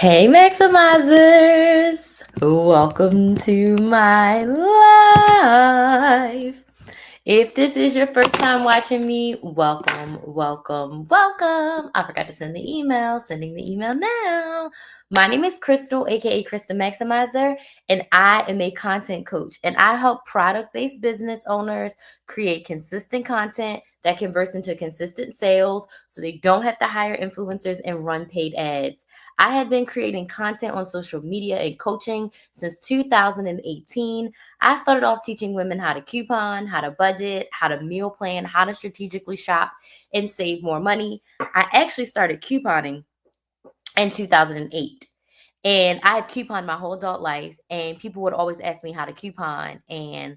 Hey Maximizers! Welcome to my live. If this is your first time watching me, welcome. I forgot to send the email, sending the email now. My name is Crystal, aka Krista Maximizer, and I am a content coach. And I help product-based business owners create consistent content that converts into consistent sales so they don't have to hire influencers and run paid ads. I have been creating content on social media and coaching since 2018. I started off teaching women how to coupon, how to budget, how to meal plan, how to strategically shop and save more money. I actually started couponing in 2008. And I have couponed my whole adult life, and people would always ask me how to coupon. And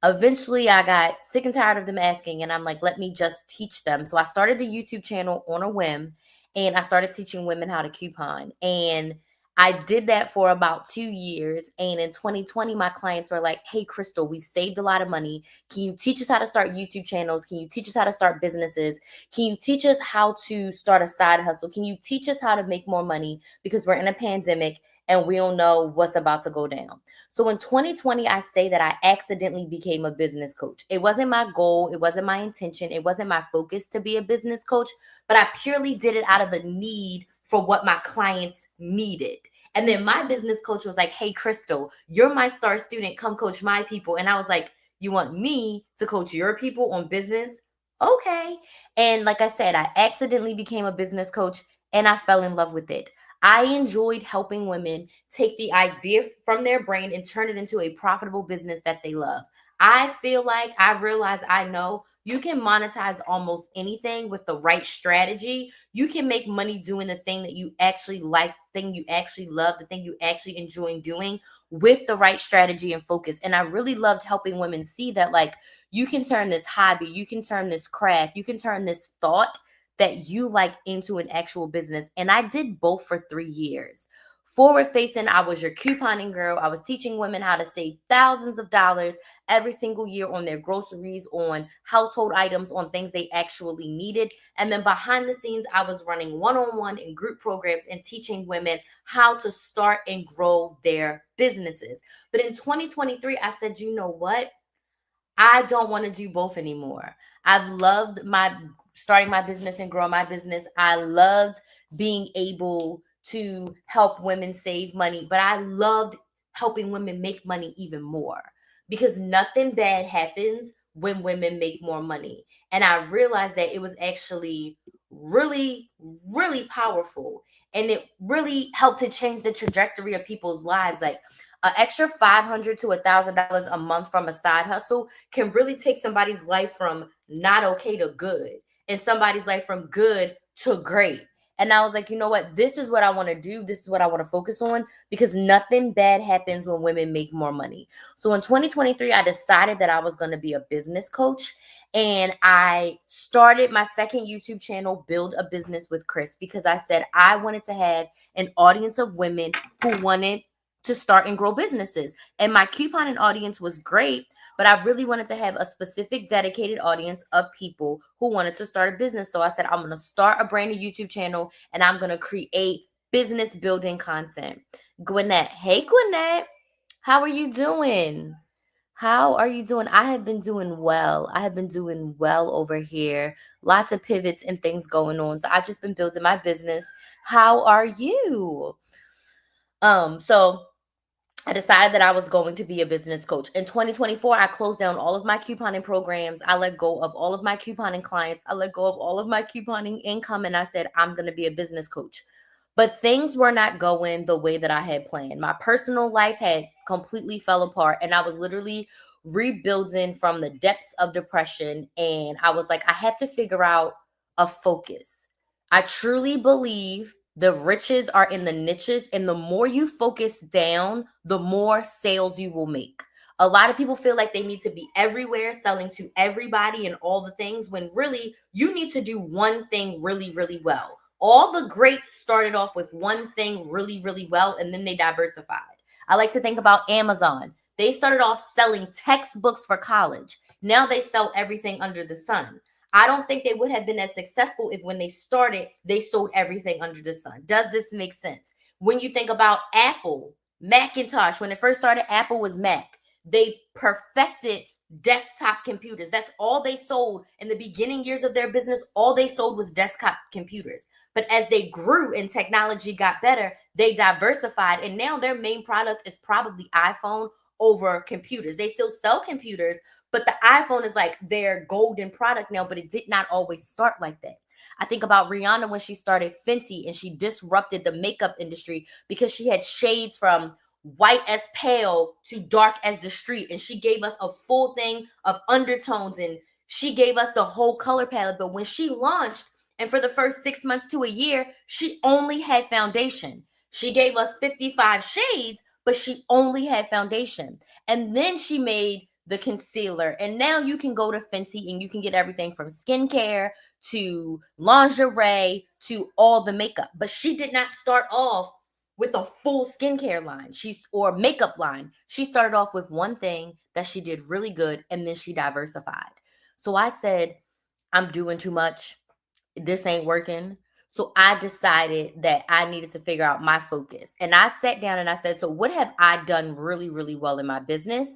eventually I got sick and tired of them asking, and I'm like, let me just teach them. So I started the YouTube channel on a whim, and I started teaching women how to coupon. And I did that for about 2 years. And in 2020, my clients were like, hey, Crystal, we've saved a lot of money. Can you teach us how to start YouTube channels? Can you teach us how to start businesses? Can you teach us how to start a side hustle? Can you teach us how to make more money? Because we're in a pandemic and we don't know what's about to go down. So in 2020, I say that I accidentally became a business coach. It wasn't my goal. It wasn't my intention. It wasn't my focus to be a business coach, but I purely did it out of a need for what my clients needed. And then my business coach was like, hey, Crystal, you're my star student. Come coach my people. And I was like, you want me to coach your people on business? Okay. And like I said, I accidentally became a business coach and I fell in love with it. I enjoyed helping women take the idea from their brain and turn it into a profitable business that they love. I feel like I realize I know you can monetize almost anything with the right strategy. You can make money doing the thing that you actually like, the thing you actually love, the thing you actually enjoy doing with the right strategy and focus. And I really loved helping women see that, like, you can turn this hobby, you can turn this craft, you can turn this thought that you like into an actual business. And I did both for 3 years. Forward facing, I was your couponing girl. I was teaching women how to save thousands of dollars every single year on their groceries, on household items, on things they actually needed. And then behind the scenes, I was running one-on-one and group programs and teaching women how to start and grow their businesses. But in 2023, I said, you know what? I don't want to do both anymore. I've loved my starting my business and growing my business. I loved being able to help women save money, but I loved helping women make money even more because nothing bad happens when women make more money. And I realized that it was actually really powerful, and it really helped to change the trajectory of people's lives. Like, an extra $500 to $1,000 a month from a side hustle can really take somebody's life from not okay to good, and somebody's life from good to great. And I was like, you know what? This is what I want to do. This is what I want to focus on, because nothing bad happens when women make more money. So in 2023, I decided that I was going to be a business coach. And I started my second YouTube channel, Build a Business with Chris, because I said I wanted to have an audience of women who wanted to start and grow businesses. And my couponing audience was great, but I really wanted to have a specific dedicated audience of people who wanted to start a business. So I said, I'm going to start a brand new YouTube channel and I'm going to create business building content. Gwinnett. Hey, Gwinnett. How are you doing? How are you doing? I have been doing well. I have been doing well over here. Lots of pivots and things going on. So I've just been building my business. How are you? So I decided that I was going to be a business coach. In 2024, I closed down all of my couponing programs. I let go of all of my couponing clients. I let go of all of my couponing income. And I said, I'm going to be a business coach. But things were not going the way that I had planned. My personal life had completely fell apart. And I was literally rebuilding from the depths of depression. And I was like, I have to figure out a focus. I truly believe the riches are in the niches, and the more you focus down, the more sales you will make. A lot of people feel like they need to be everywhere, selling to everybody and all the things, when really you need to do one thing really well. All the greats started off with one thing really well, and then they diversified. I like to think about Amazon. They started off selling textbooks for college. Now they sell everything under the sun. I don't think they would have been as successful if when they started, they sold everything under the sun. Does this make sense? When you think about Apple, Macintosh, when it first started, Apple was Mac. They perfected desktop computers. That's all they sold in the beginning years of their business. All they sold was desktop computers. But as they grew and technology got better, they diversified. And now their main product is probably iPhone over computers. They still sell computers, but the iPhone is like their golden product now, but it did not always start like that. I think about Rihanna when she started Fenty and she disrupted the makeup industry because she had shades from white as pale to dark as the street. And she gave us a full thing of undertones and she gave us the whole color palette. But when she launched, and for the first 6 months to a year, she only had foundation. She gave us 55 shades, but she only had foundation. And then she made the concealer. And now you can go to Fenty and you can get everything from skincare to lingerie to all the makeup. But she did not start off with a full skincare line or makeup line. She started off with one thing that she did really good and then she diversified. So I said, I'm doing too much. This ain't working. So I decided that I needed to figure out my focus. And I sat down and I said, so what have I done really, really well in my business?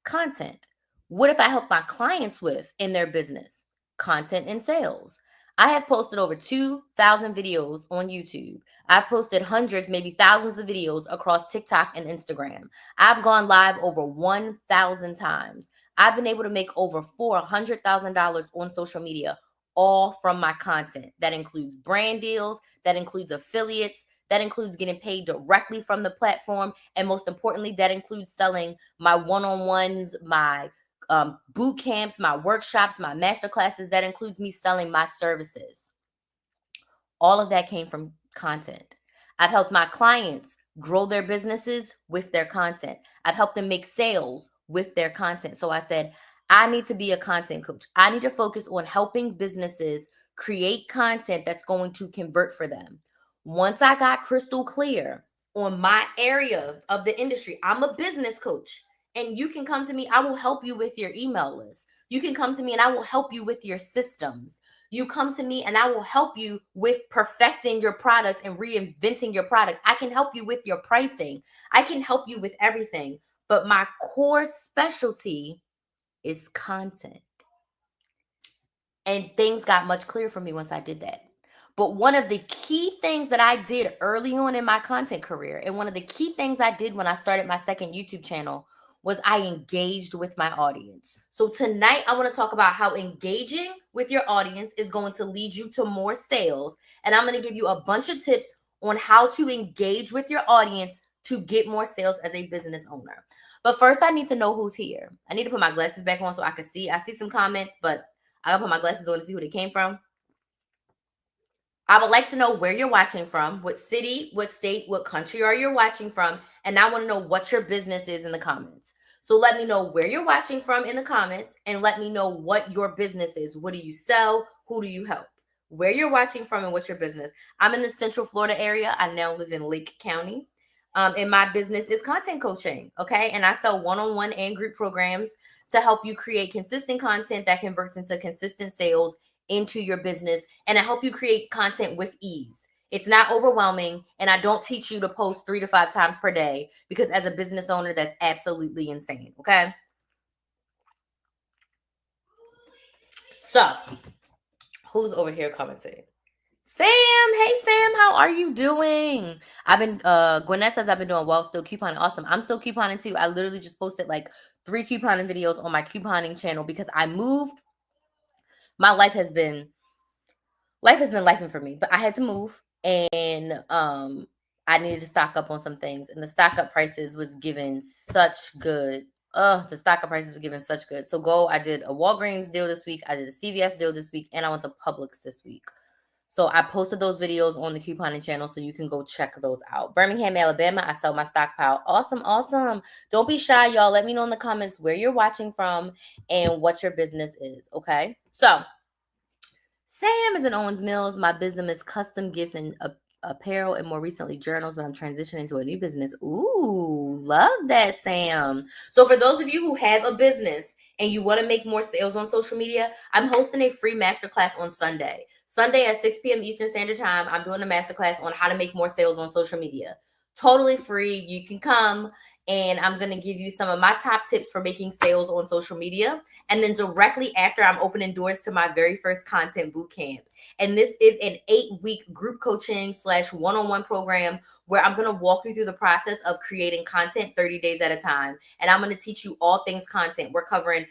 Content. What if I help my clients with in their business? Content and sales. I have posted over 2,000 videos on YouTube. I've posted hundreds, maybe thousands of videos across TikTok and Instagram. I've gone live over 1,000 times. I've been able to make over $400,000 on social media, all from my content. That includes brand deals, that includes affiliates, that includes getting paid directly from the platform. And most importantly, that includes selling my one-on-ones, my boot camps, my workshops, my masterclasses. That includes me selling my services. All of that came from content. I've helped my clients grow their businesses with their content. I've helped them make sales with their content. So I said, I need to be a content coach. I need to focus on helping businesses create content that's going to convert for them. Once I got crystal clear on my area of the industry, I'm a business coach. And you can come to me. I will help you with your email list. You can come to me and I will help you with your systems. You come to me and I will help you with perfecting your product and reinventing your product. I can help you with your pricing. I can help you with everything. But my core specialty is content. And things got much clearer for me once I did that. But one of the key things that I did early on in my content career, and one of the key things I did when I started my second YouTube channel, was I engaged with my audience. So tonight I want to talk about how engaging with your audience is going to lead you to more sales. And I'm going to give you a bunch of tips on how to engage with your audience to get more sales as a business owner. But first I need to know who's here. I need to put my glasses back on so I can see. I see some comments, but I gotta put my glasses on to see who they came from. I would like to know where you're watching from, what city, what state, what country are you watching from, and I want to know what your business is in the comments. So let me know where you're watching from in the comments and let me know what your business is. What do you sell? Who do you help? Where you're watching from and what's your business. I'm in the Central Florida area. I now live in Lake County. And my business is content coaching, okay? And I sell one-on-one and group programs to help you create consistent content that converts into consistent sales into your business. And I help you create content with ease. It's not overwhelming. And I don't teach you to post 3 to 5 times per day because as a business owner, that's absolutely insane, okay? So, who's over here commenting? Sam, hey Sam, how are you doing? I've been Gwinnett says I've been doing well, still couponing. Awesome. I'm still couponing too. I literally just posted like 3 couponing videos on my couponing channel because I moved. My life has been lifing for me, but I had to move and I needed to stock up on some things and the stock up prices was given such good. The stock up prices was given such good. So I did a Walgreens deal this week, I did a CVS deal this week, and I went to Publix this week. So I posted those videos on the couponing channel so you can go check those out. Birmingham, Alabama, I sell my stockpile. Awesome, awesome. Don't be shy, y'all. Let me know in the comments where you're watching from and what your business is, okay? So Sam is in Owens Mills. My business is custom gifts and apparel and more recently journals, but I'm transitioning to a new business. Ooh, love that, Sam. So for those of you who have a business and you want to make more sales on social media, I'm hosting a free masterclass on Sunday. Sunday at 6 p.m. Eastern Standard Time, I'm doing a masterclass on how to make more sales on social media. Totally free. You can come, and I'm going to give you some of my top tips for making sales on social media. And then directly after, I'm opening doors to my very first content boot camp. And this is an 8-week group coaching / one-on-one program where I'm going to walk you through the process of creating content 30 days at a time. And I'm going to teach you all things content. We're covering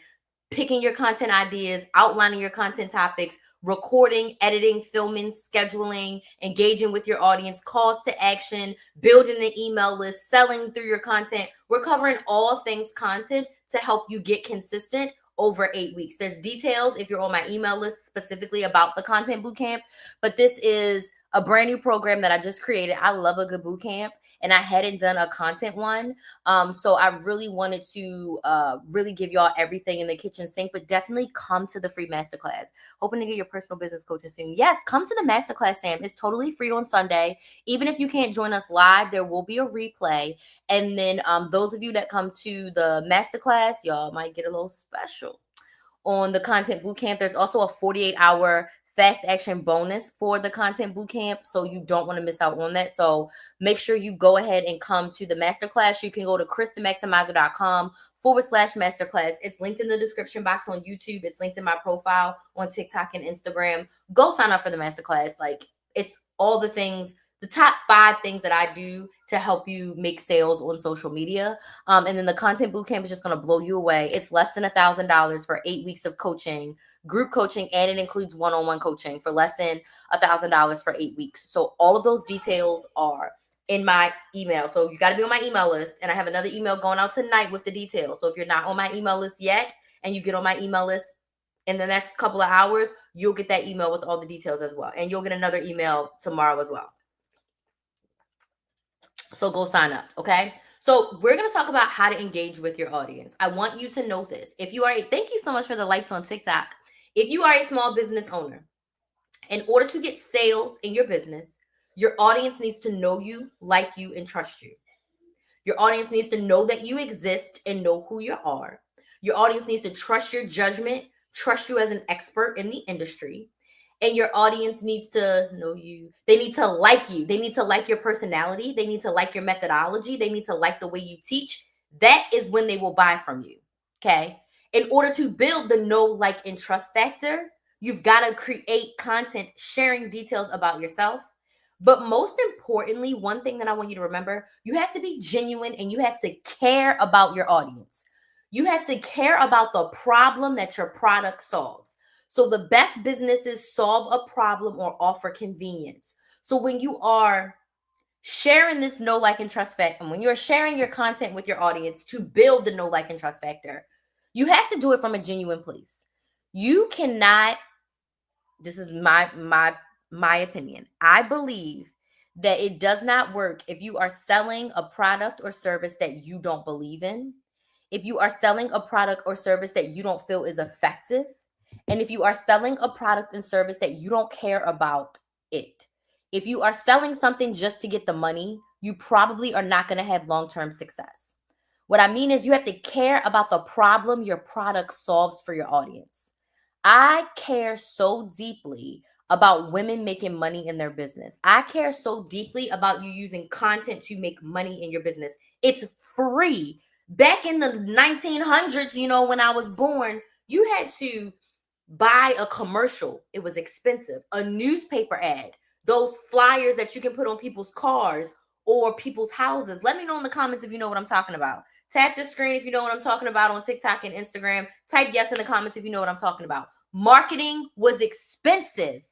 picking your content ideas, outlining your content topics, recording, editing, filming, scheduling, engaging with your audience, calls to action, building an email list, selling through your content. We're covering all things content to help you get consistent over 8 weeks. There's details if you're on my email list specifically about the content bootcamp, but this is a brand new program that I just created. I love a good bootcamp, and I hadn't done a content one. So I really wanted to really give y'all everything in the kitchen sink, but definitely come to the free masterclass. Hoping to get your personal business coaching soon. Yes, come to the masterclass, Sam. It's totally free on Sunday. Even if you can't join us live, there will be a replay. And then those of you that come to the masterclass, y'all might get a little special. On the content bootcamp, there's also a 48-hour fast action bonus for the content bootcamp, so you don't want to miss out on that. So make sure you go ahead and come to the masterclass. You can go to christhemaximizer.com/masterclass. It's linked in the description box on YouTube. It's linked in my profile on TikTok and Instagram. Go sign up for the masterclass. Like, it's all the things, the top 5 things that I do to help you make sales on social media. And then the content bootcamp is just going to blow you away. It's less than $1,000 for 8 weeks of coaching, group coaching, and it includes one-on-one coaching for less than $1,000 for 8 weeks. So all of those details are in my email. So you got to be on my email list. And I have another email going out tonight with the details. So if you're not on my email list yet and you get on my email list in the next couple of hours, you'll get that email with all the details as well. And you'll get another email tomorrow as well. So go sign up, okay? So we're going to talk about how to engage with your audience. I want you to know this. If you are thank you so much for the likes on TikTok. If you are a small business owner, in order to get sales in your business, your audience needs to know you, like you, and trust you. Your audience needs to know that you exist and know who you are. Your audience needs to trust your judgment, trust you as an expert in the industry. And your audience needs to know you. They need to like you. They need to like your personality. They need to like your methodology. They need to like the way you teach. That is when they will buy from you, okay? In order to build the know, like, and trust factor, you've got to create content sharing details about yourself. But most importantly, one thing that I want you to remember, you have to be genuine and you have to care about your audience. You have to care about the problem that your product solves. So the best businesses solve a problem or offer convenience. So when you are sharing this know, like, and trust factor, and when you're sharing your content with your audience to build the know, like, and trust factor, you have to do it from a genuine place. You cannot, this is my opinion. I believe that it does not work if you are selling a product or service that you don't believe in, if you are selling a product or service that you don't feel is effective, and if you are selling a product and service that you don't care about it. If you are selling something just to get the money, you probably are not going to have long-term success. What I mean is you have to care about the problem your product solves for your audience. I care so deeply about women making money in their business. I care so deeply about you using content to make money in your business. It's free. Back in the 1900s, when I was born, you had to buy a commercial. It was expensive. A newspaper ad, those flyers that you can put on people's cars or people's houses. Let me know in the comments if you know what I'm talking about. Tap the screen if you know what I'm talking about on TikTok and Instagram. Type yes in the comments if you know what I'm talking about. Marketing was expensive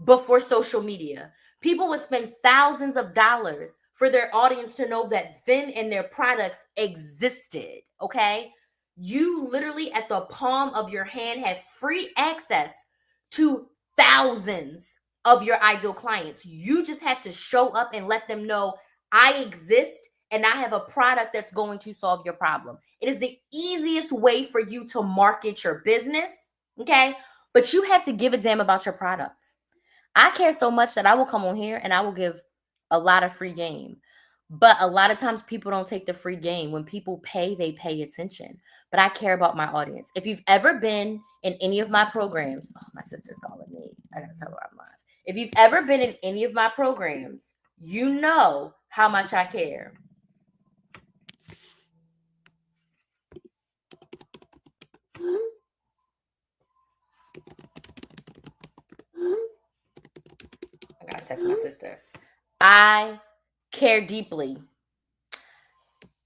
before social media. People would spend thousands of dollars for their audience to know that them and their products existed, okay? You literally at the palm of your hand have free access to thousands of your ideal clients. You just have to show up and let them know I exist and I have a product that's going to solve your problem. It is the easiest way for you to market your business, okay? But you have to give a damn about your product. I care so much that I will come on here and I will give a lot of free game. But a lot of times people don't take the free game. When people pay, they pay attention. But I care about my audience. If you've ever been in any of my programs, oh, my sister's calling me. I gotta tell her I'm live. If you've ever been in any of my programs, you know how much I care. I gotta text my sister. I care deeply,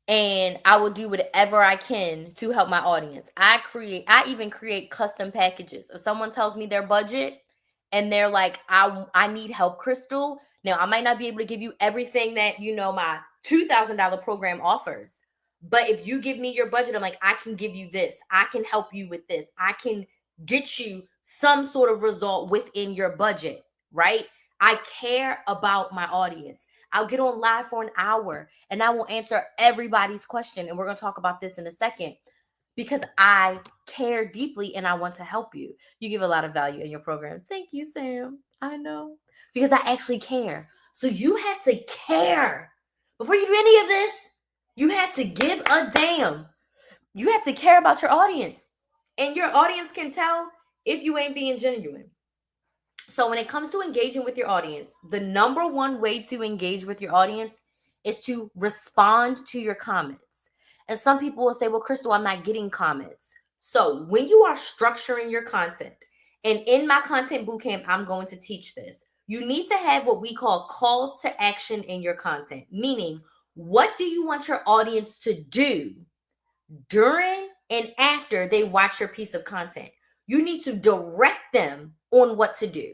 and I will do whatever I can to help my audience. I even create custom packages. If someone tells me their budget and they're like, I need help, Crystal. Now, I might not be able to give you everything that, my $2,000 program offers. But if you give me your budget, I'm like, I can give you this. I can help you with this. I can get you some sort of result within your budget, right? I care about my audience. I'll get on live for an hour and I will answer everybody's question. And we're going to talk about this in a second because I care deeply and I want to help you. You give a lot of value in your programs. Thank you, Sam. I know. Because I actually care. So you have to care. Before you do any of this, you have to give a damn. You have to care about your audience. And your audience can tell if you ain't being genuine. So when it comes to engaging with your audience, the number one way to engage with your audience is to respond to your comments. And some people will say, well, Crystal, I'm not getting comments. So when you are structuring your content, and in my content bootcamp, I'm going to teach this, you need to have what we call calls to action in your content, meaning what do you want your audience to do during and after they watch your piece of content? You need to direct them on what to do.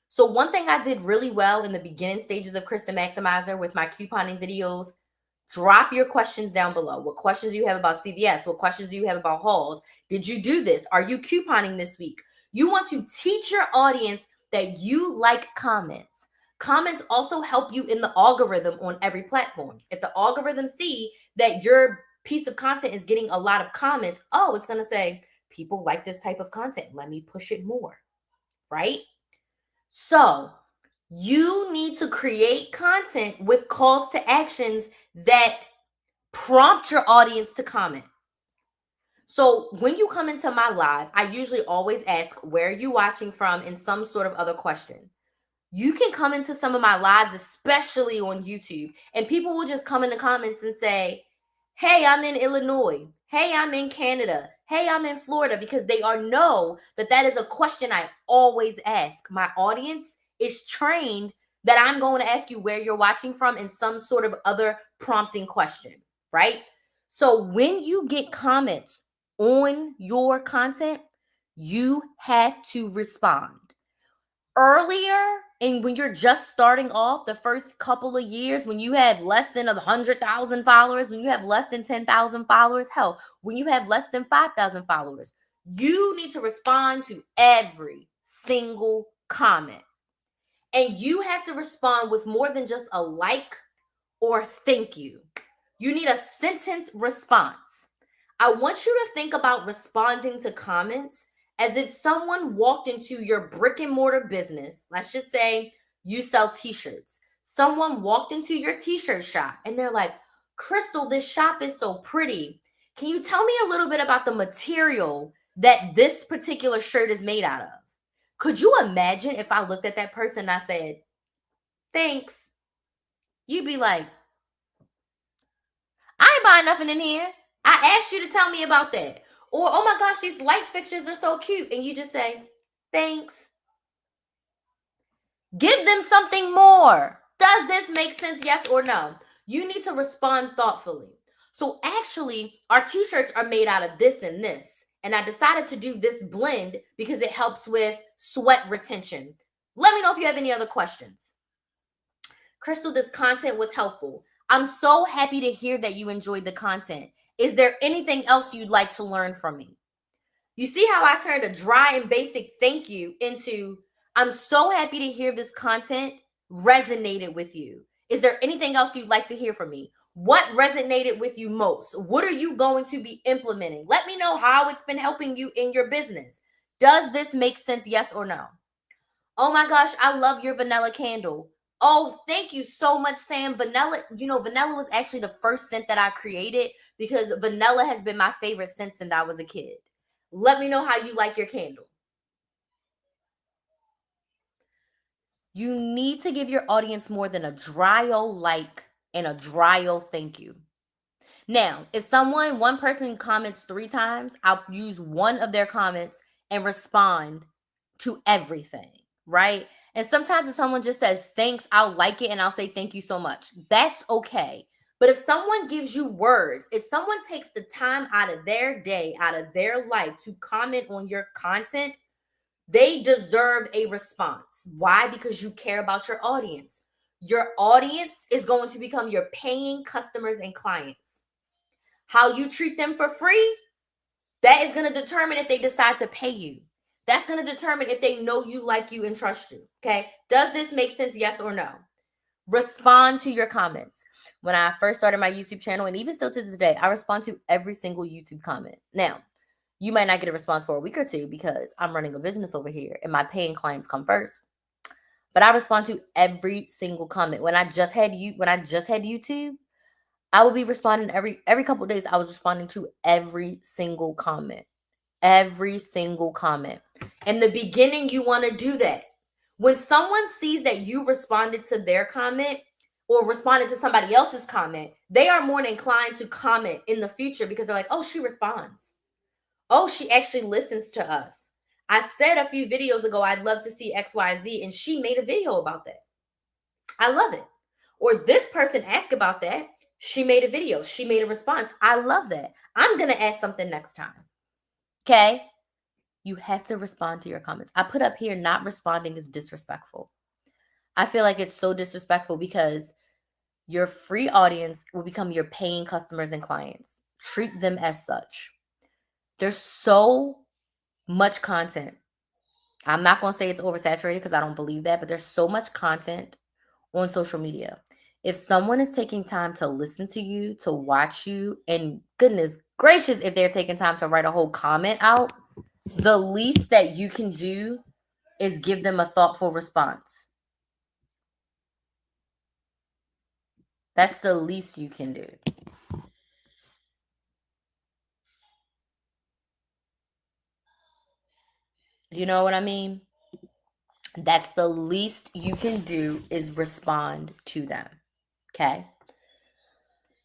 So one thing I did really well in the beginning stages of Krista Maximizer with my couponing videos, drop your questions down below. What questions do you have about CVS? What questions do you have about hauls? Did you do this? Are you couponing this week? You want to teach your audience that you like comments. Comments also help you in the algorithm on every platform. If the algorithm see that your piece of content is getting a lot of comments, oh, it's going to say, people like this type of content. Let me push it more, right? So you need to create content with calls to actions that prompt your audience to comment. So when you come into my live, I usually always ask, where are you watching from, and some sort of other question. You can come into some of my lives, especially on YouTube, and people will just come in the comments and say, hey, I'm in Illinois. Hey, I'm in Canada. Hey, I'm in Florida, because they know that is a question I always ask. My audience is trained that I'm going to ask you where you're watching from in some sort of other prompting question, right? So when you get comments on your content, you have to respond. Earlier, and when you're just starting off, the first couple of years, when you have less than 100,000 followers, when you have less than 10,000 followers, hell, when you have less than 5,000 followers, you need to respond to every single comment. And you have to respond with more than just a like or thank you. You need a sentence response. I want you to think about responding to comments as if someone walked into your brick and mortar business. Let's just say you sell t-shirts. Someone walked into your t-shirt shop and they're like, Crystal, this shop is so pretty. Can you tell me a little bit about the material that this particular shirt is made out of? Could you imagine if I looked at that person and I said, thanks? You'd be like, I ain't buying nothing in here. I asked you to tell me about that. Or, oh my gosh, these light fixtures are so cute. And you just say, thanks. Give them something more. Does this make sense? Yes or no? You need to respond thoughtfully. So actually, our t-shirts are made out of this and this. And I decided to do this blend because it helps with sweat retention. Let me know if you have any other questions. Crystal, this content was helpful. I'm so happy to hear that you enjoyed the content. Is there anything else you'd like to learn from me? You see how I turned a dry and basic thank you into, I'm so happy to hear this content resonated with you. Is there anything else you'd like to hear from me? What resonated with you most? What are you going to be implementing? Let me know how it's been helping you in your business. Does this make sense? Yes or no? Oh my gosh, I love your vanilla candle. Oh, thank you so much, Sam. Vanilla, vanilla was actually the first scent that I created because vanilla has been my favorite scent since I was a kid. Let me know how you like your candle. You need to give your audience more than a dry old like and a dry old thank you. Now, if one person comments 3 times, I'll use one of their comments and respond to everything, right? And sometimes if someone just says thanks, I'll like it and I'll say thank you so much. That's okay. But if someone gives you words, if someone takes the time out of their day, out of their life to comment on your content, they deserve a response. Why? Because you care about your audience. Your audience is going to become your paying customers and clients. How you treat them for free, that is going to determine if they decide to pay you. That's going to determine if they know you, like you, and trust you. Okay. Does this make sense? Yes or no? Respond to your comments. When I first started my YouTube channel, and even still to this day, I respond to every single YouTube comment. Now, you might not get a response for a week or two because I'm running a business over here and my paying clients come first. But I respond to every single comment. When I just had YouTube, I would be responding every couple of days. I was responding to every single comment. Every single comment. In the beginning, you want to do that. When someone sees that you responded to their comment or responded to somebody else's comment, they are more inclined to comment in the future because they're like, oh, she responds. Oh, she actually listens to us. I said a few videos ago, I'd love to see XYZ, and she made a video about that. I love it. Or this person asked about that. She made a video. She made a response. I love that. I'm going to ask something next time. Okay? You have to respond to your comments. I put up here, not responding is disrespectful. I feel like it's so disrespectful because your free audience will become your paying customers and clients. Treat them as such. There's so much content. I'm not going to say it's oversaturated because I don't believe that, but there's so much content on social media. If someone is taking time to listen to you, to watch you, and goodness gracious, if they're taking time to write a whole comment out, the least that you can do is give them a thoughtful response. That's the least you can do. You know what I mean? That's the least you can do is respond to them. Okay?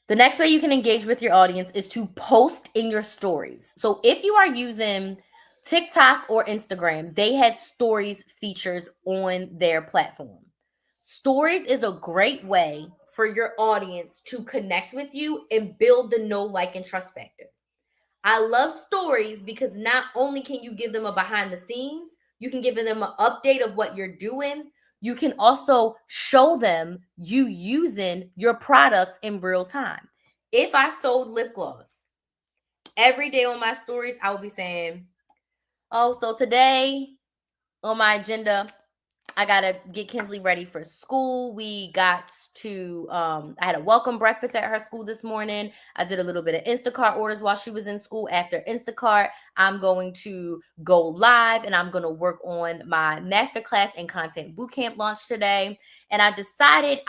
The next way you can engage with your audience is to post in your stories. So if you are using TikTok or Instagram, they have stories features on their platform. Stories is a great way for your audience to connect with you and build the know, like, and trust factor. I love stories because not only can you give them a behind the scenes, you can give them an update of what you're doing. You can also show them you using your products in real time. If I sold lip gloss, every day on my stories, I would be saying, oh, so today on my agenda, I gotta get Kinsley ready for school. We got to I had a welcome breakfast at her school this morning. I did a little bit of Instacart orders while she was in school. After Instacart, I'm going to go live and I'm going to work on my masterclass and content bootcamp launch today. And I decided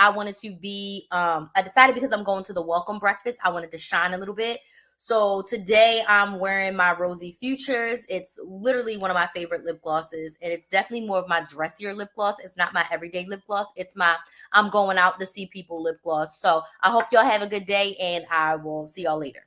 because I'm going to the welcome breakfast, I wanted to shine a little bit. So today I'm wearing my Rosy Futures. It's literally one of my favorite lip glosses, and it's definitely more of my dressier lip gloss. It's not my everyday lip gloss. It's my I'm going out to see people lip gloss. So I hope y'all have a good day, and I will see y'all later.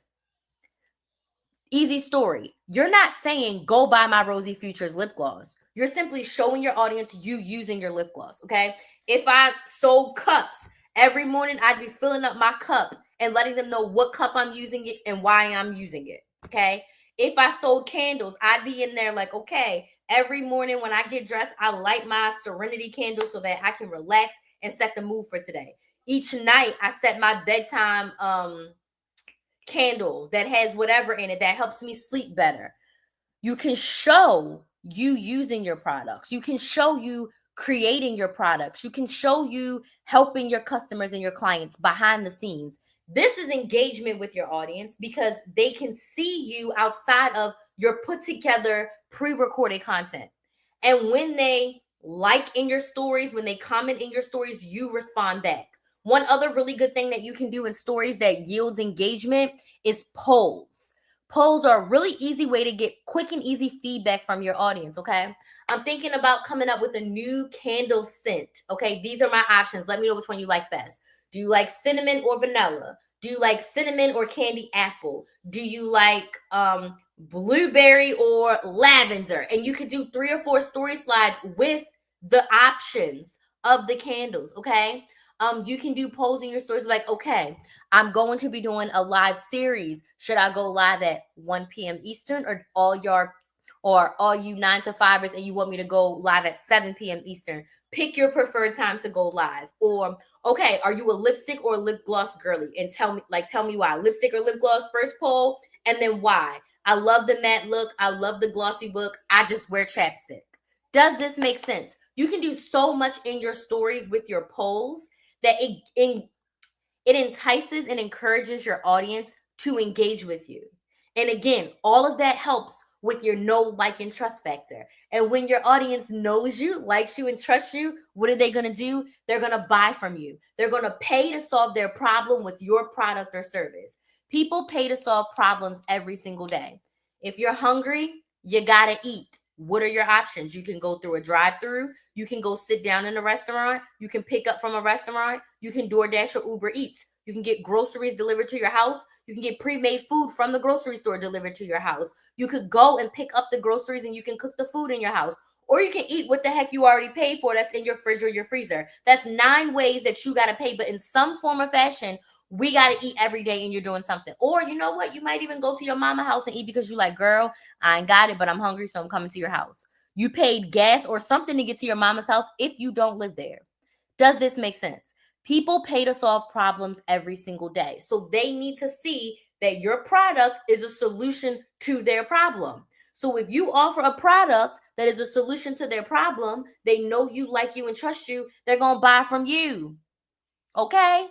Easy story. You're not saying go buy my Rosy Futures lip gloss. You're simply showing your audience you using your lip gloss, okay? If I sold cups, every morning I'd be filling up my cup and letting them know what cup I'm using it and why I'm using it, okay? If I sold candles, I'd be in there like, okay, every morning when I get dressed, I light my Serenity candle so that I can relax and set the mood for today. Each night I set my bedtime candle that has whatever in it that helps me sleep better. You can show you using your products. You can show you creating your products. You can show you helping your customers and your clients behind the scenes. This is engagement with your audience because they can see you outside of your put together pre-recorded content. And when they like in your stories. When they comment in your stories, you respond back. One other really good thing that you can do in stories that yields engagement is polls. Polls are a really easy way to get quick and easy feedback from your audience, okay? I'm thinking about coming up with a new candle scent, okay? These are my options. Let me know which one you like best. Do you like cinnamon or vanilla? Do you like cinnamon or candy apple? Do you like blueberry or lavender? And you could do 3 or 4 story slides with the options of the candles, okay? You can do polls in your stories like, okay, I'm going to be doing a live series. Should I go live at 1 p.m. Eastern, or all you 9 to 5ers and you want me to go live at 7 p.m. Eastern? Pick your preferred time to go live. Or, okay, are you a lipstick or a lip gloss girly? And tell me why. Lipstick or lip gloss, first poll, and then why. I love the matte look. I love the glossy look. I just wear chapstick. Does this make sense? You can do so much in your stories with your polls that it entices and encourages your audience to engage with you. And again, all of that helps with your know, like, and trust factor. And when your audience knows you, likes you, and trusts you, what are they going to do? They're going to buy from you. They're going to pay to solve their problem with your product or service. People pay to solve problems every single day. If you're hungry, you got to eat. What are your options? You can go through a drive-through. You can go sit down in a restaurant. You can pick up from a restaurant. You can DoorDash or Uber Eats. You can get groceries delivered to your house. You can get pre-made food from the grocery store delivered to your house. You could go and pick up the groceries and you can cook the food in your house. Or you can eat what the heck you already paid for that's in your fridge or your freezer. That's 9 ways that you got to pay. But in some form or fashion, we got to eat every day and you're doing something. Or you know what? You might even go to your mama house and eat because you like, girl, I ain't got it, but I'm hungry, so I'm coming to your house. You paid gas or something to get to your mama's house if you don't live there. Does this make sense? People pay to solve problems every single day. So they need to see that your product is a solution to their problem. So if you offer a product that is a solution to their problem, they know you, like you, and trust you, they're going to buy from you. Okay?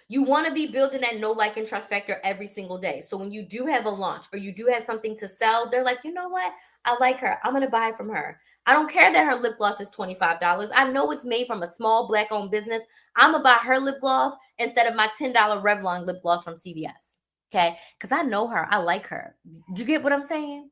You want to be building that know, like, and trust factor every single day. So when you do have a launch or you do have something to sell, they're like, you know what? I like her. I'm going to buy from her. I don't care that her lip gloss is $25. I know it's made from a small Black owned business. I'm going to buy her lip gloss instead of my $10 Revlon lip gloss from CVS. Okay? Because I know her. I like her. You get what I'm saying?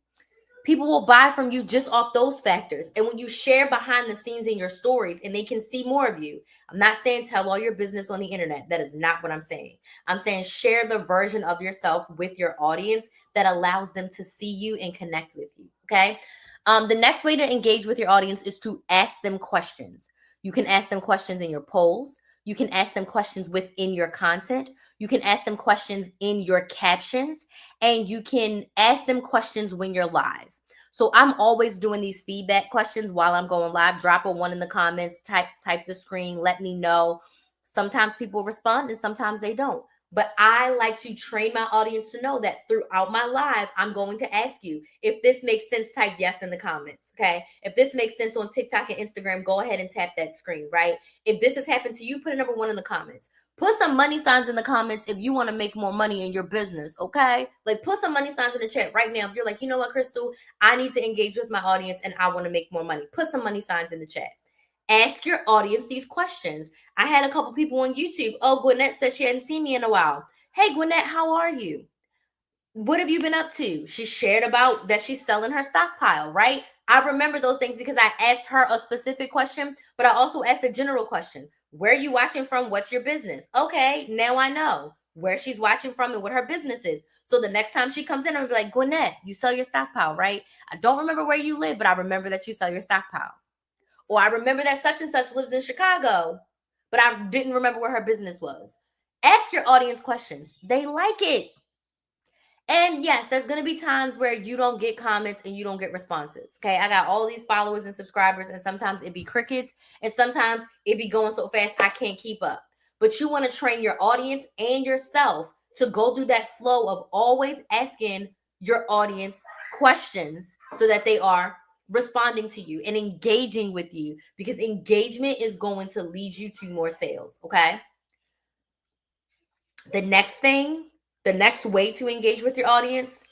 People will buy from you just off those factors. And when you share behind the scenes in your stories and they can see more of you, I'm not saying tell all your business on the internet. That is not what I'm saying. I'm saying share the version of yourself with your audience that allows them to see you and connect with you. Okay. The next way to engage with your audience is to ask them questions. You can ask them questions in your polls. You can ask them questions within your content. You can ask them questions in your captions, and you can ask them questions when you're live. So I'm always doing these feedback questions while I'm going live. Drop a 1 in the comments, type the screen, let me know. Sometimes people respond and sometimes they don't. But I like to train my audience to know that throughout my live, I'm going to ask you if this makes sense. Type yes in the comments. Okay. If this makes sense on TikTok and Instagram, go ahead and tap that screen, right? If this has happened to you, put a number 1 in the comments. Put some money signs in the comments if you want to make more money in your business, okay? Like, put some money signs in the chat right now. If you're like, you know what, Crystal, I need to engage with my audience and I want to make more money. Put some money signs in the chat. Ask your audience these questions. I had a couple people on YouTube. Oh, Gwinnett said she hadn't seen me in a while. Hey, Gwinnett, how are you? What have you been up to? She shared about that she's selling her stockpile, right? I remember those things because I asked her a specific question, but I also asked a general question. Where are you watching from? What's your business? Okay, now I know where she's watching from and what her business is. So the next time she comes in, I'm be like, Gwinnett, you sell your stockpile, right? I don't remember where you live, but I remember that you sell your stockpile. Or I remember that such and such lives in Chicago, but I didn't remember where her business was. Ask your audience questions. They like it. And yes, there's going to be times where you don't get comments and you don't get responses. Okay. I got all these followers and subscribers, and sometimes it be crickets, and sometimes it be going so fast I can't keep up. But you want to train your audience and yourself to go through that flow of always asking your audience questions so that they are responding to you and engaging with you, because engagement is going to lead you to more sales. Okay. The next way to engage with your audience: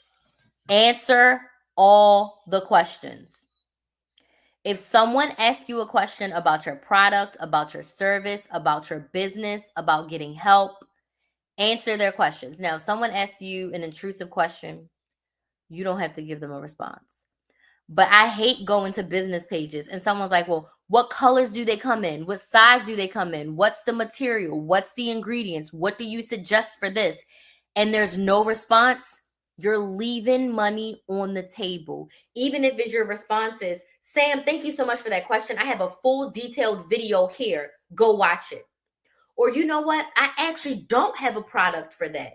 answer all the questions. If someone asks you a question about your product, about your service, about your business, about getting help, answer their questions. Now, if someone asks you an intrusive question, you don't have to give them a response. But I hate going to business pages and someone's like, well, what colors do they come in? What size do they come in? What's the material? What's the ingredients? What do you suggest for this? And there's no response. You're leaving money on the table. Even if your response is, Sam, thank you so much for that question. I have a full detailed video here. Go watch it. Or you know what? I actually don't have a product for that,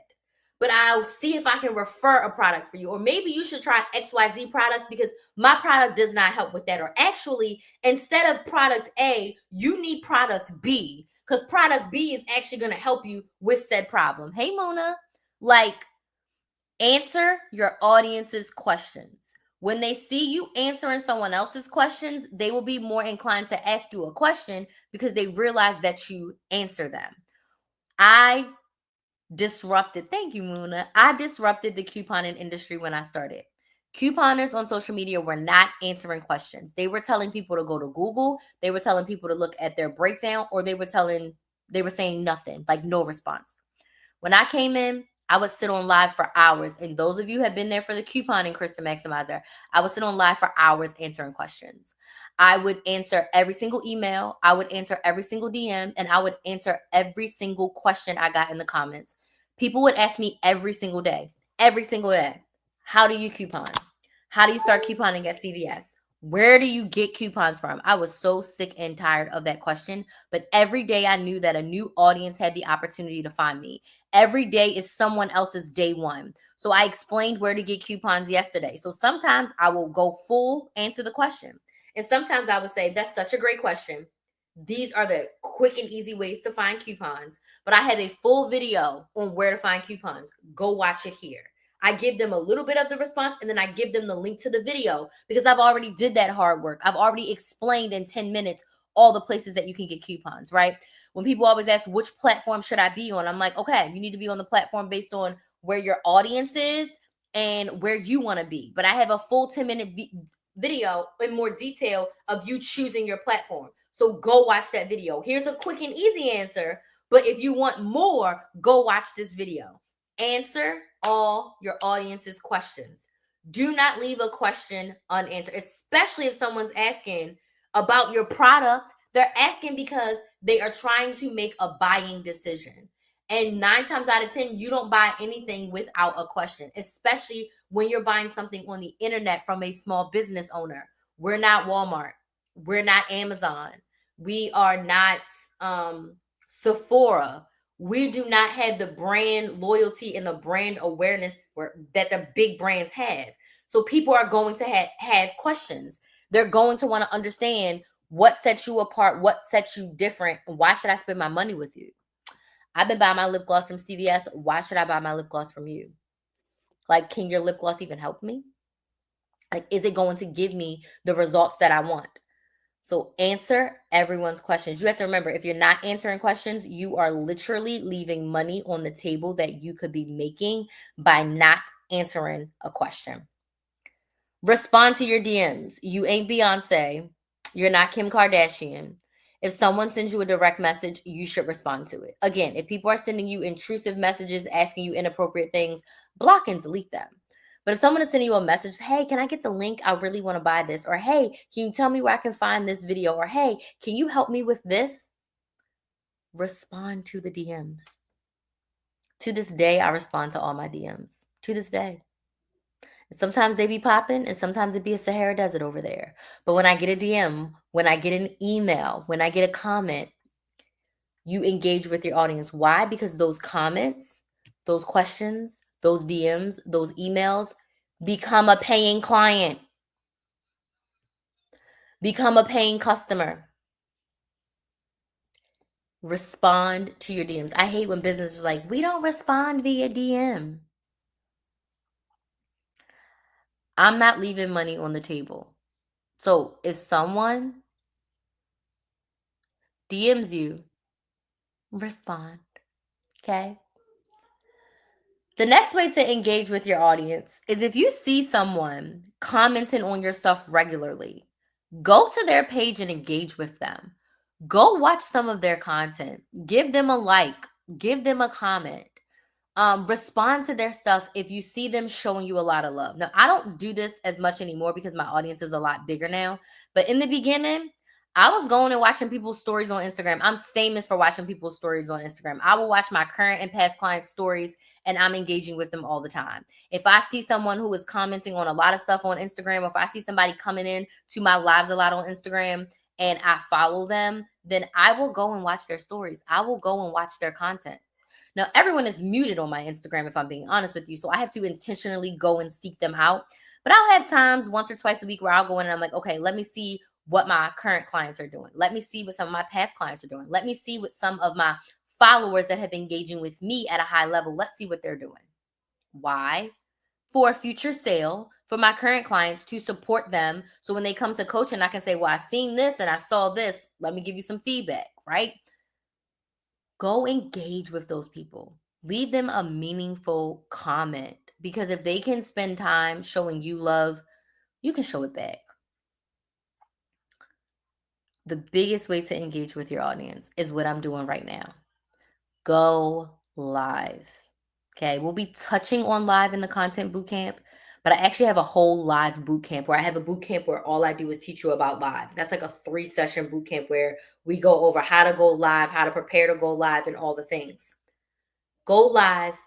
but I'll see if I can refer a product for you. Or maybe you should try XYZ product because my product does not help with that. Or actually, instead of product A, you need product B because product B is actually going to help you with said problem. Hey, Mona, like, answer your audience's questions. When they see you answering someone else's questions, they will be more inclined to ask you a question because they realize that you answer them. I disrupted, thank you, Muna. I disrupted the couponing industry when I started. Couponers on social media were not answering questions. They were telling people to go to Google, they were telling people to look at their breakdown, or they were saying nothing, like no response. When I came in, I would sit on live for hours. And those of you who have been there for the couponing, Krista Maximizer, I would sit on live for hours answering questions. I would answer every single email. I would answer every single DM. And I would answer every single question I got in the comments. People would ask me every single day, how do you coupon? How do you start couponing at CVS? Where do you get coupons from? I was so sick and tired of that question. But every day I knew that a new audience had the opportunity to find me. Every day is someone else's day one. So I explained where to get coupons yesterday. So sometimes I will go full answer the question. And sometimes I would say, that's such a great question. These are the quick and easy ways to find coupons. But I have a full video on where to find coupons. Go watch it here. I give them a little bit of the response and then I give them the link to the video because I've already did that hard work. I've already explained in 10 minutes all the places that you can get coupons, right? When people always ask, which platform should I be on? I'm like, okay, you need to be on the platform based on where your audience is and where you want to be. But I have a full 10-minute video in more detail of you choosing your platform. So go watch that video. Here's a quick and easy answer. But if you want more, go watch this video. Answer all your audience's questions. Do not leave a question unanswered, especially if someone's asking about your product. They're asking because they are trying to make a buying decision. And 9 times out of 10, you don't buy anything without a question, especially when you're buying something on the internet from a small business owner. We're not Walmart. We're not Amazon. We are not Sephora. We do not have the brand loyalty and the brand awareness that the big brands have. So people are going to have questions. They're going to want to understand what sets you apart, what sets you different, and why should I spend my money with you? I've been buying my lip gloss from CVS. Why should I buy my lip gloss from you? Like, can your lip gloss even help me? Like, is it going to give me the results that I want? So answer everyone's questions. You have to remember, if you're not answering questions, you are literally leaving money on the table that you could be making by not answering a question. Respond to your DMs. You ain't Beyonce. You're not Kim Kardashian. If someone sends you a direct message, you should respond to it. Again, if people are sending you intrusive messages, asking you inappropriate things, block and delete them. But if someone is sending you a message, hey, can I get the link? I really want to buy this. Or hey, can you tell me where I can find this video? Or hey, can you help me with this? Respond to the DMs. To this day, I respond to all my DMs. To this day. Sometimes they be popping and sometimes it be a Sahara Desert over there. But when I get a DM, when I get an email, when I get a comment, you engage with your audience. Why? Because those comments, those questions, those DMs, those emails become a paying client, become a paying customer. Respond to your DMs. I hate when businesses are like, we don't respond via DM. I'm not leaving money on the table. So if someone DMs you, respond. Okay? The next way to engage with your audience is if you see someone commenting on your stuff regularly, Go to their page and engage with them. Go watch some of their content. Give them a like, give them a comment. Respond to their stuff if you see them showing you a lot of love. Now, I don't do this as much anymore because my audience is a lot bigger now. But in the beginning, I was going and watching people's stories on Instagram. I'm famous for watching people's stories on Instagram. I will watch my current and past clients' stories, and I'm engaging with them all the time. If I see someone who is commenting on a lot of stuff on Instagram, or if I see somebody coming in to my lives a lot on Instagram and I follow them, then I will go and watch their stories. I will go and watch their content. Now, everyone is muted on my Instagram, if I'm being honest with you. So I have to intentionally go and seek them out. But I'll have times once or twice a week where I'll go in and I'm like, okay, let me see what my current clients are doing. Let me see what some of my past clients are doing. Let me see what some of my followers that have been engaging with me at a high level, let's see what they're doing. Why? For a future sale, for my current clients, to support them. So when they come to coaching, I can say, well, I seen this and I saw this. Let me give you some feedback, right? Go engage with those people. Leave them a meaningful comment, because if they can spend time showing you love, you can show it back. The biggest way to engage with your audience is what I'm doing right now. Go live. Okay, we'll be touching on live in the content bootcamp, but I actually have a whole live bootcamp where I have a bootcamp where all I do is teach you about live. That's like a 3-session bootcamp where we go over how to go live, how to prepare to go live, and all the things. Go live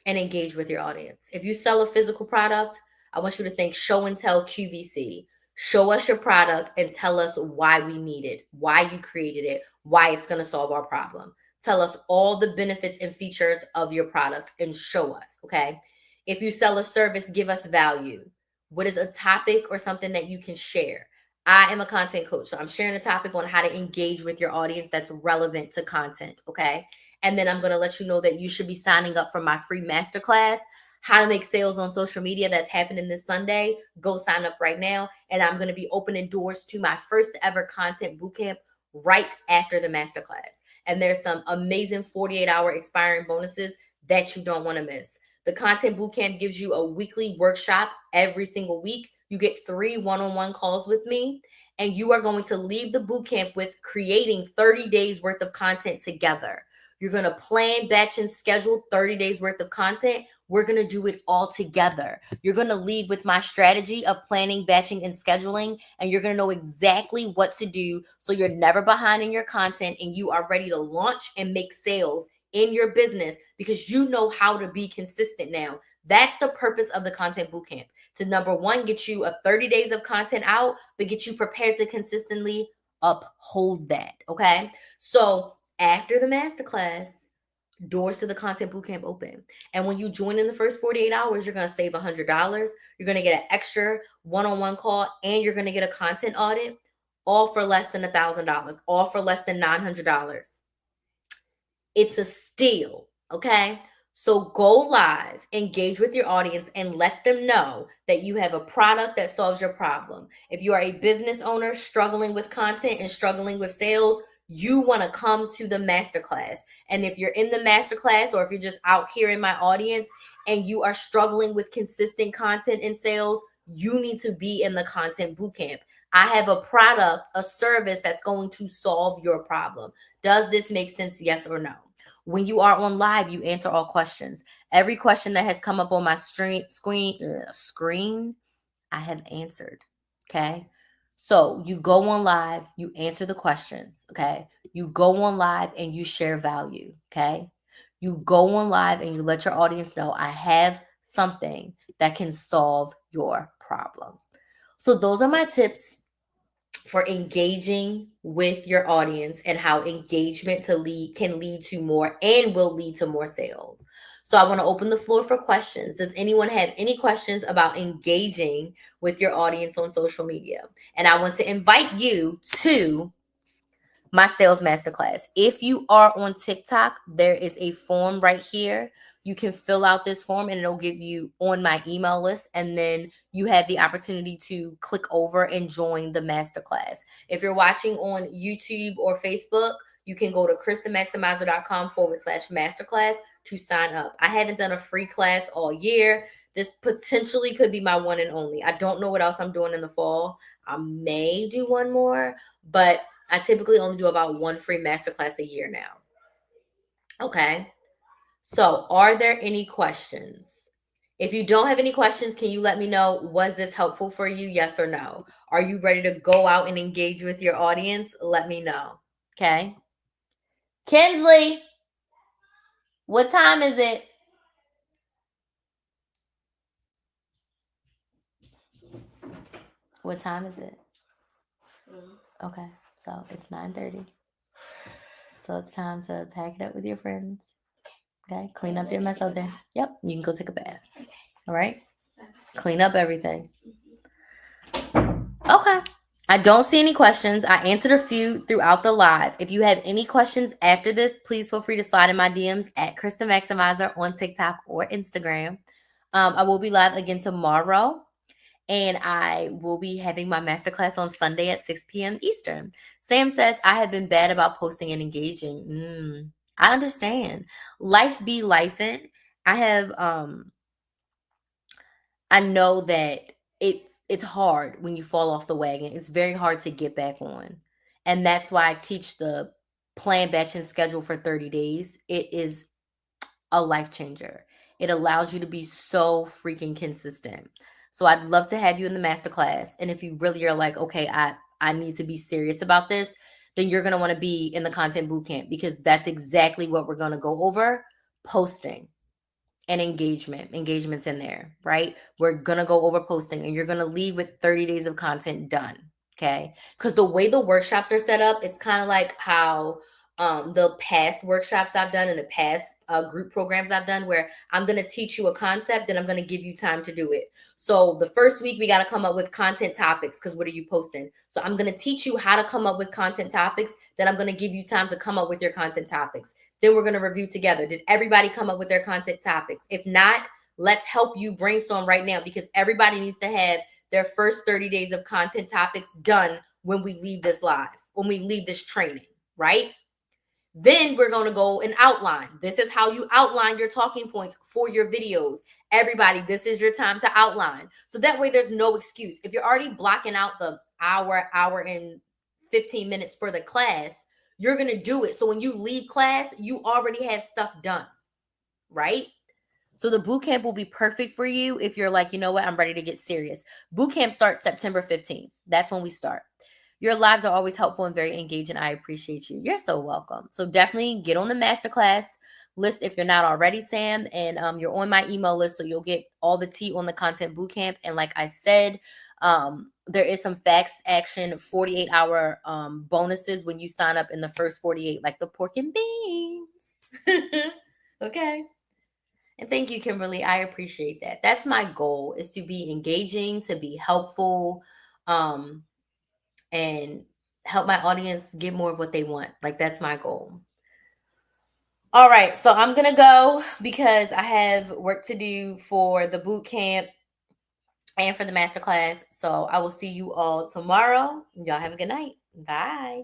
and engage with your audience. If you sell a physical product, I want you to think show and tell QVC. Show us your product and tell us why we need it, why you created it, why it's going to solve our problem. Tell us all the benefits and features of your product and show us, okay? If you sell a service, give us value. What is a topic or something that you can share? I am a content coach, so I'm sharing a topic on how to engage with your audience that's relevant to content, okay? And then I'm going to let you know that you should be signing up for my free masterclass, how to make sales on social media, that's happening this Sunday. Go sign up right now. And I'm going to be opening doors to my first ever content bootcamp right after the masterclass. And there's some amazing 48-hour expiring bonuses that you don't want to miss. The content bootcamp gives you a weekly workshop every single week. You get 3 one-on-one calls with me, and you are going to leave the bootcamp with creating 30 days worth of content together. You're going to plan, batch, and schedule 30 days worth of content. We're going to do it all together. You're going to lead with my strategy of planning, batching, and scheduling, and you're going to know exactly what to do so you're never behind in your content and you are ready to launch and make sales in your business because you know how to be consistent now. That's the purpose of the content bootcamp. To number one, get you a 30 days of content out, but get you prepared to consistently uphold that. Okay. So after the masterclass, doors to the content bootcamp open. And when you join in the first 48 hours, you're going to save $100. You're going to get an extra one-on-one call, and you're going to get a content audit, all for less than $1,000, all for less than $900. It's a steal, okay? So go live, engage with your audience, and let them know that you have a product that solves your problem. If you are a business owner struggling with content and struggling with sales, you want to come to the masterclass. And if you're in the masterclass, or if you're just out here in my audience and you are struggling with consistent content and sales, you need to be in the content bootcamp. I have a product, a service that's going to solve your problem. Does this make sense? Yes or no? When you are on live, you answer all questions. Every question that has come up on my screen, I have answered. Okay. So you go on live, you answer the questions. Okay. You go on live and you share value. Okay. You go on live and you let your audience know I have something that can solve your problem. So those are my tips for engaging with your audience and how engagement can lead to more and will lead to more sales. So I want to open the floor for questions. Does anyone have any questions about engaging with your audience on social media? And I want to invite you to my sales masterclass. If you are on TikTok, there is a form right here. You can fill out this form and it'll give you on my email list. And then you have the opportunity to click over and join the masterclass. If you're watching on YouTube or Facebook, you can go to KristaMaximizer.com/masterclass to sign up. I haven't done a free class all year. This potentially could be my one and only. I don't know what else I'm doing in the fall. I may do one more, but I typically only do about one free masterclass a year now. Okay. So, are there any questions? If you don't have any questions, can you let me know, was this helpful for you? Yes or no? Are you ready to go out and engage with your audience? Let me know. Okay. Kinsley, what time is it? What time is it? Okay. So, it's 9:30. So, it's time to pack it up with your friends. Okay. Clean up your mess out there. Yep. You can go take a bath. All right. Clean up everything. Okay. I don't see any questions. I answered a few throughout the live. If you have any questions after this, please feel free to slide in my DMs at Krista Maximizer on TikTok or Instagram. I will be live again tomorrow, and I will be having my masterclass on Sunday at 6 p.m. Eastern. Sam says, I have been bad about posting and engaging. I understand. Life be lifing. I know that it's hard when you fall off the wagon. It's very hard to get back on. And that's why I teach the plan, batch, and schedule for 30 days. It is a life changer. It allows you to be so freaking consistent. So I'd love to have you in the masterclass. And if you really are like, okay, I need to be serious about this, then you're going to want to be in the content bootcamp, because that's exactly what we're going to go over: posting and engagements in there, right? We're gonna go over posting, and you're gonna leave with 30 days of content done. Okay. Because the way the workshops are set up, it's kind of like how the past workshops I've done and the past group programs I've done, where I'm going to teach you a concept and I'm going to give you time to do it. So the first week we got to come up with content topics, because what are you posting? So I'm going to teach you how to come up with content topics. Then I'm going to give you time to come up with your content topics. Then we're going to review together. Did everybody come up with their content topics? If not, let's help you brainstorm right now, because everybody needs to have their first 30 days of content topics done when we leave this live, when we leave this training, right? Then we're going to go and outline. This is how you outline your talking points for your videos. Everybody, this is your time to outline. So that way there's no excuse. If you're already blocking out the hour and 15 minutes for the class, you're going to do it. So when you leave class, you already have stuff done, right? So the boot camp will be perfect for you if you're like, you know what, I'm ready to get serious. Boot camp starts September 15th. That's when we start. Your lives are always helpful and very engaging. I appreciate you. You're so welcome. So definitely get on the masterclass list if you're not already, Sam. And you're on my email list, so you'll get all the tea on the content bootcamp. And like I said, there is some fast action 48-hour bonuses when you sign up in the first 48, like the pork and beans. Okay. And thank you, Kimberly. I appreciate that. That's my goal, is to be engaging, to be helpful, and help my audience get more of what they want. Like, that's my goal. All right. So I'm going to go, because I have work to do for the boot camp and for the masterclass. So I will see you all tomorrow. Y'all have a good night. Bye.